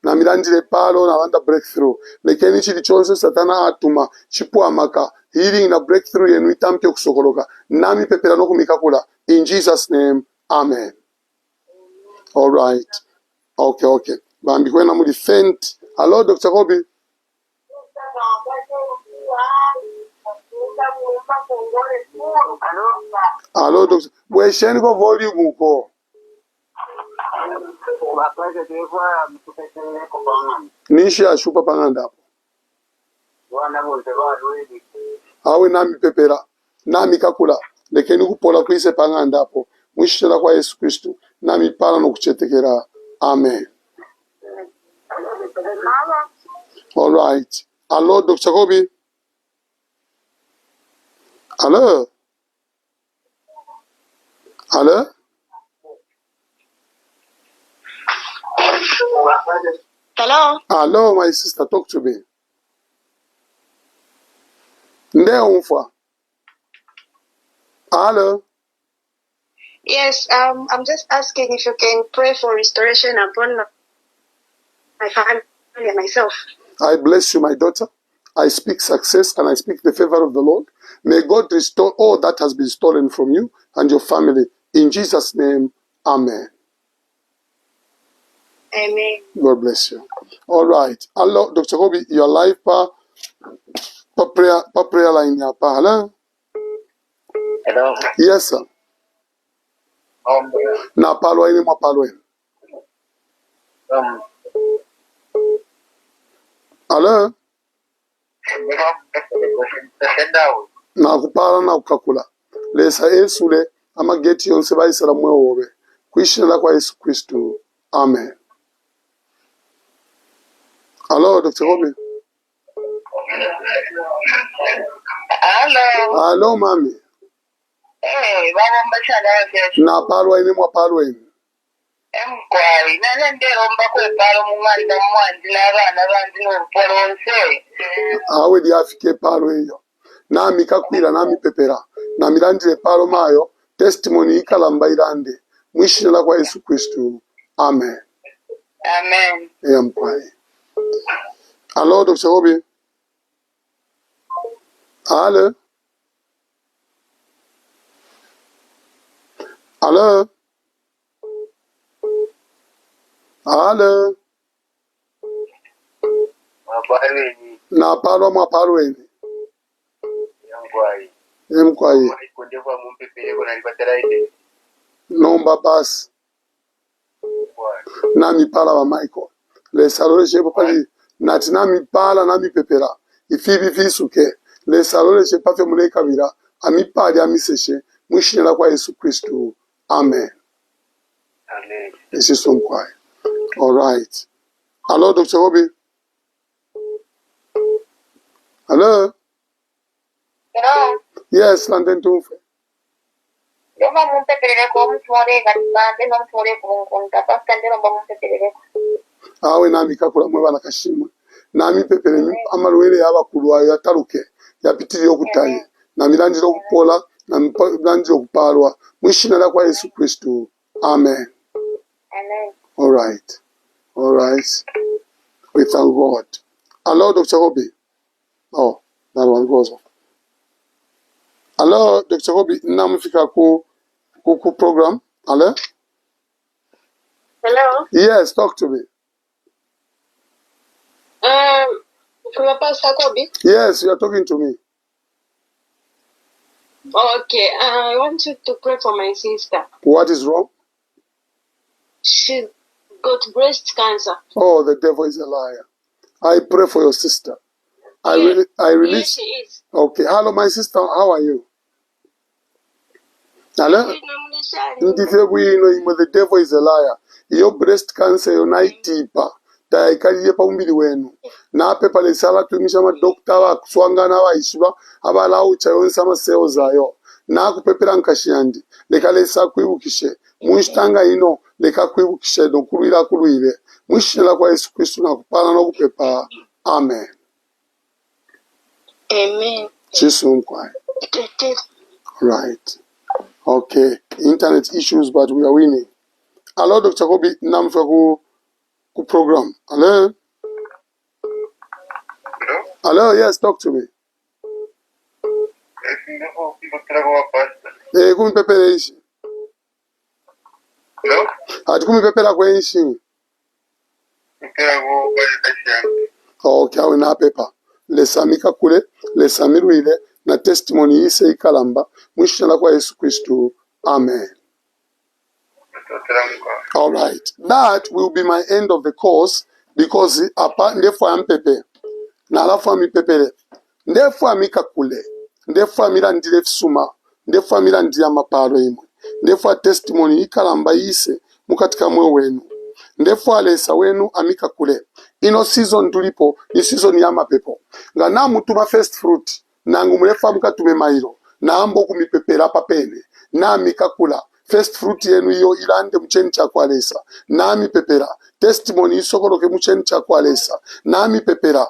na milandile palo na landa breakthrough lekeni chili chonse satana atuma chipua maka healing na breakthrough yenu itampye kusokoloka nami pepela no kumikakula in Jesus name amen. All right. Okay. Bambi kwena muli faint. Hello Dr. Kobi. Hello Dr. Wesheni kwa volume uko. Nishi ashupa panganda hapo. Awe nami pepera nami kakula lekeni kupola kwise panganda hapo mwishitela kwa Yesu Kristo nami pala no kuchetekera amen. All right. Hello Dr. Kobi. Hello Hello my sister, talk to me. Ndeo umfa. Hello. Yes, I'm just asking if you can pray for restoration upon my family and myself. I bless you, my daughter. I speak success and I speak the favor of the Lord. May God restore all that has been stolen from you and your family In Jesus' name, amen. Amen. God bless you. All right. Hello, Dr. Kobe, your life pa prayer line ya pa. Hello? Hello. Yes, sir. Na palo ini mo palo ini. Hello? Na kupala na kukakula. Lesa esule ama geti yonse baisala mwe obe. Kuishina kwa Yesu Kristu. Amen. Hello, Dr. Kobe. Hello. Hello, mami. Babomba cyane abakeje. Na palo ini mo palo ini. Emkwari nane nderomba kwepalo mu mwanda mwanzi n'abana bandi n'oruporonse. Awe di afike palo iyo. Nami kakwira nami pepera. Nami landire palo mayo. Testimony ikalamba irande. Mwishina kwa Yesu Kristu. Amen. Amen. Empire. Hello, Dr. Kobe. Hello. Hello. Hello. Na palo mwa palo eni. Emkwai. Nomba basi. Nami pala wa Michael. Le salole shepo pali. Nati nami pala nami pepera. Ifibi visuke. Le salole shepo pafe muleka vira. Ami pali amiseshe. Mwishina kwa Yesu Kristu. Amen. Amen. This is some quiet. All right. Hello, Dr. Obi. Hello. Hello. Yes, London Tumfe. Doma munte perere ko mutore gatande no mutore kunta pasande no munte perere. Awe nami kakula mwe bana kashimwe. Nami pepere amalwele yabakulu ayo yataruke. Yapitiri okutaye. Nami landiro kupola, nami landiro kupalwa. Mwishina kwa Yesu Kristu. Amen. Amen. All right. All right. We thank God. Hello, Dr. Obi. Oh, that one goes off. Hello, Dr. Obi. Namufika ku program. Hello? Hello. Yes, talk to me. From Pastor Kobe. Yes, you are talking to me. Okay. I want you to pray for my sister. What is wrong? She got breast cancer. Oh, the devil is a liar. I pray for your sister. I release. Yes, she is. Okay. Hello, my sister. How are you? Hello? The devil is a liar. Your breast cancer, your night tipa. Taikaliye pa umbili wenu. Na pepa le sala tumisha ma dokta wa kuswanga na wa ishiba. Haba lau chayon sama seo zayo. Na kupepera nkashiyandi. Leka lesa kuibukishe. Mwishitanga ino. Leka kuibukishe. Don kuruile. Mwishitela kwa Yesu Kristu na kupala na kupepa. Amen. Amen. Chisu mkwai. Right. Okay. Internet issues, but we are winning. Hello, Dr. Kobe. Namfa ku program. Hello? Hello? Hello, yes, talk to me. Kumi pepele ishi. Hello? Ati kumi pepela kwe ishi. Okay, awe na pepa. Lesamika kule, lesamiruile, na testimony ise ikalamba. Mwishana kwa Yesu Kristu. Amen. All right. That will be my end of the course because ndefo ampepe. Na alafu amipepele. Ndefo amikakule. Ndefo amirandile fsuma. Ndefo amirandile maparo imwe. Ndefo testimony ikalamba ise mukatika mwe wenu. Ndefo alesa wenu amikakule. Ino season tulipo ni season ya mapepo. Nga na mutuma first fruit. Nangu mrefa mukatume mailo. Na ambo kumipepela papene. Na amikakula. First fruit yenu iyo ilande mcheni chakwalesa. Nami pepera. Testimony isokoloke mcheni chakwalesa. Nami pepera.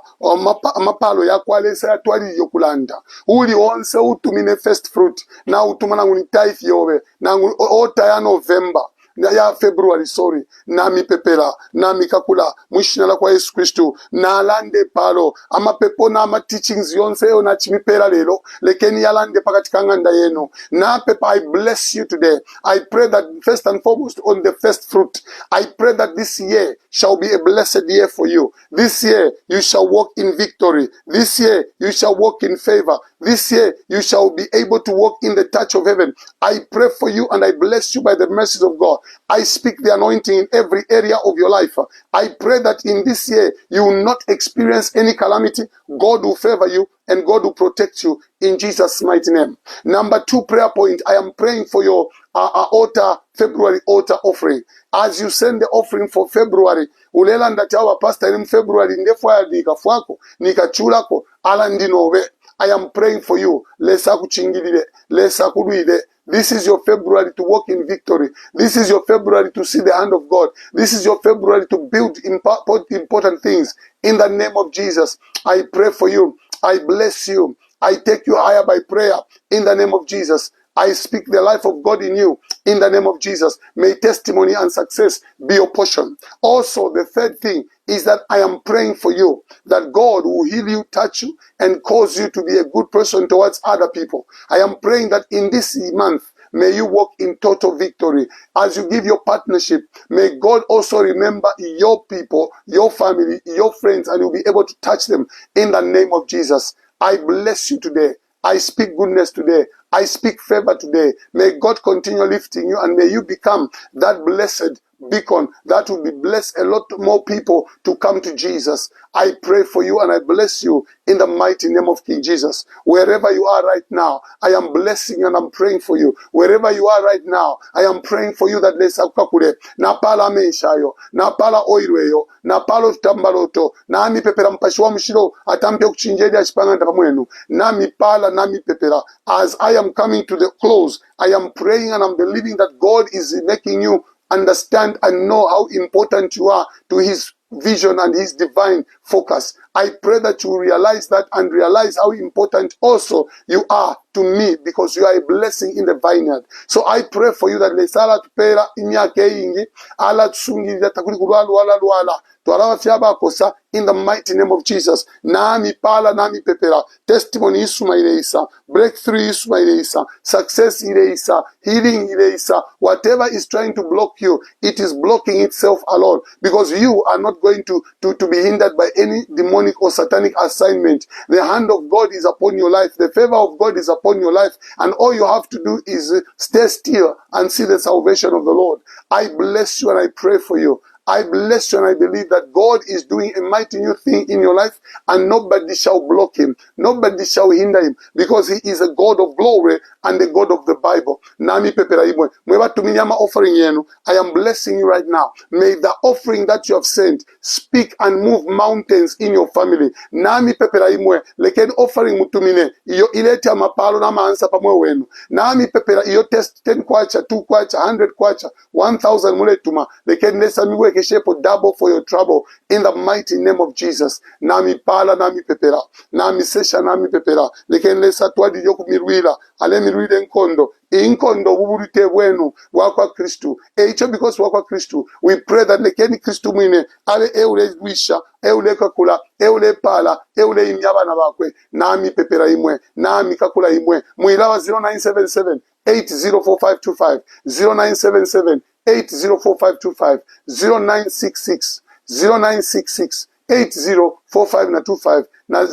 Mapalo ya kwalesa ya tuwali yokulanda. Uli onse utumine first fruit. Na utumana nguni tithe yobe. Na nguni ota ya November. na ya February sorry nami pepera nami kakula mwishina kwa Yesu Kristo nalande palo amapepo na ama teachings yonse yo na chimipera lelo lekeni yalande pakati kanganda yenu na pepa. I bless you today. I pray that first and foremost on the first fruit, I pray that this year shall be a blessed year for you. This year you shall walk in victory. This year you shall walk in favor. This year you shall be able to walk in the touch of heaven. I pray for you and I bless you by the mercies of God. I speak the anointing in every area of your life. I pray that in this year you will not experience any calamity. God will favor you and God will protect you in Jesus' mighty name. Number 2 prayer point, I am praying for your altar, February altar offering. As you send the offering for February, ulela ndatawa pastor in February ndefu ya nikafwako, nikachulako, ala ndinove. I am praying for you. Lesa kuchingilile, lesa kuduide. This is your February to walk in victory. This is your February to see the hand of God. This is your February to build important things. In the name of Jesus, I pray for you. I bless you. I take you higher by prayer. In the name of Jesus, I speak the life of God in you. In the name of Jesus, may testimony and success be your portion. Also, the third thing is that I am praying for you, that God will heal you, touch you, and cause you to be a good person towards other people. I am praying that in this month, may you walk in total victory. As you give your partnership, may God also remember your people, your family, your friends, and you'll be able to touch them in the name of Jesus. I bless you today. I speak goodness today. I speak favor today. May God continue lifting you and may you become that blessed beacon that will be blessed a lot more people to come to Jesus. I pray for you and I bless you in the mighty name of King Jesus. Wherever you are right now, I am blessing you and I'm praying for you. Wherever you are right now, I am praying for you that lesa kakule na pala menshayo na pala oilweyo na palo tambaloto nami pepera mpashwa mshiro atampe kuchinjedia chipanganda pamwenu nami pala nami pepera. As I am coming to the close, I am praying and I'm believing that God is making you understand and know how important you are to his vision and his divine focus. I pray that you realize that and realize how important also you are to me because you are a blessing in the vineyard. So I pray for you that lesala tupera inyake ingi ala tsungi takuli kulwalu wala luala twalawa fiaba kosa in the mighty name of Jesus. Nami pala nami pepera. Testimony isuma ileisa. Breakthrough isuma ileisa. Success ileisa. Healing ileisa. Whatever is trying to block you, it is blocking itself alone because you are not going to be hindered by any demonic or satanic assignment. The hand of God is upon your life. The favor of God is upon your life. And all you have to do is stay still and see the salvation of the Lord. I bless you and I pray for you. I bless you and I believe that God is doing a mighty new thing in your life and nobody shall block him. Nobody shall hinder him because he is a God of glory and the God of the Bible. Nami pepera imwe. Mweba tuminyama offering yenu. I am blessing you right now. May the offering that you have sent speak and move mountains in your family. Nami pepera imwe. Leken offering mutumine. Iyo ilete mapalo na maansa pamwe wenu. Nami pepera iyo test 10 kwacha, 2 kwacha, 100 kwacha, 1000 muletuma. Leken nesa miwe keshepo double for your trouble in the mighty name of Jesus. Nami pala nami pepera. Nami sesha nami pepera. Leken nesa tuadi yoku mirwila. Ale mirwile nkondo. Inkondo buburite bwenu wakwa Kristu. Eicho because wakwa Kristu. We pray that lekeni Kristu mwine ale eule wisha, eule kakula, eule pala, eule imyaba na bakwe. Nami pepera imwe, nami kakula imwe. Muilawa 0977 804525 0977 804525 0966 0966 804525 na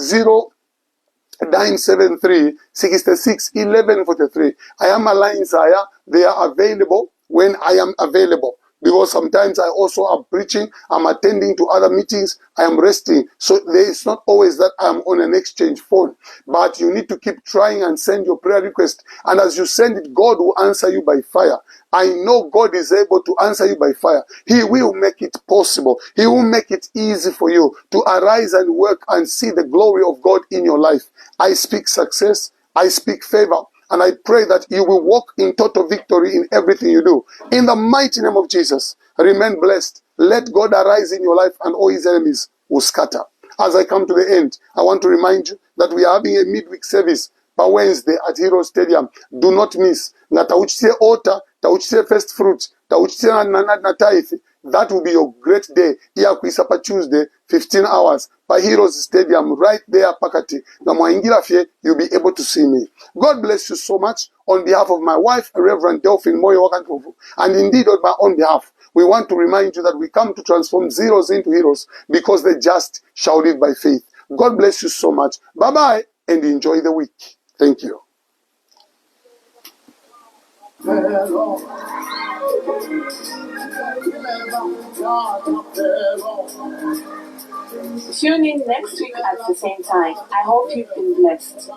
973 66 1143. I am a line Zaya. They are available when I am available. Because sometimes I also am preaching, I'm attending to other meetings, I am resting. So there is not always that I'm on an exchange phone. But you need to keep trying and send your prayer request. And as you send it, God will answer you by fire. I know God is able to answer you by fire. He will make it possible. He will make it easy for you to arise and work and see the glory of God in your life. I speak success. I speak favor. And I pray that you will walk in total victory in everything you do. In the mighty name of Jesus, remain blessed. Let God arise in your life and all his enemies will scatter. As I come to the end, I want to remind you that we are having a midweek service by Wednesday at Hero Stadium. Do not miss. Ngata uchise altar tauchitire first fruit, tauchitire na tithe. That will be your great day. Iya kuisa pa Tuesday, 15 hours, pa Heroes Stadium, right there, Pakati. Na mwaingira fye, you'll be able to see me. God bless you so much. On behalf of my wife, Reverend Delphine Moyo Wakantovu, and indeed on my own behalf, we want to remind you that we come to transform zeros into heroes because the just shall live by faith. God bless you so much. Bye-bye and enjoy the week. Thank you. Tune in next week at the same time. I hope you've been blessed.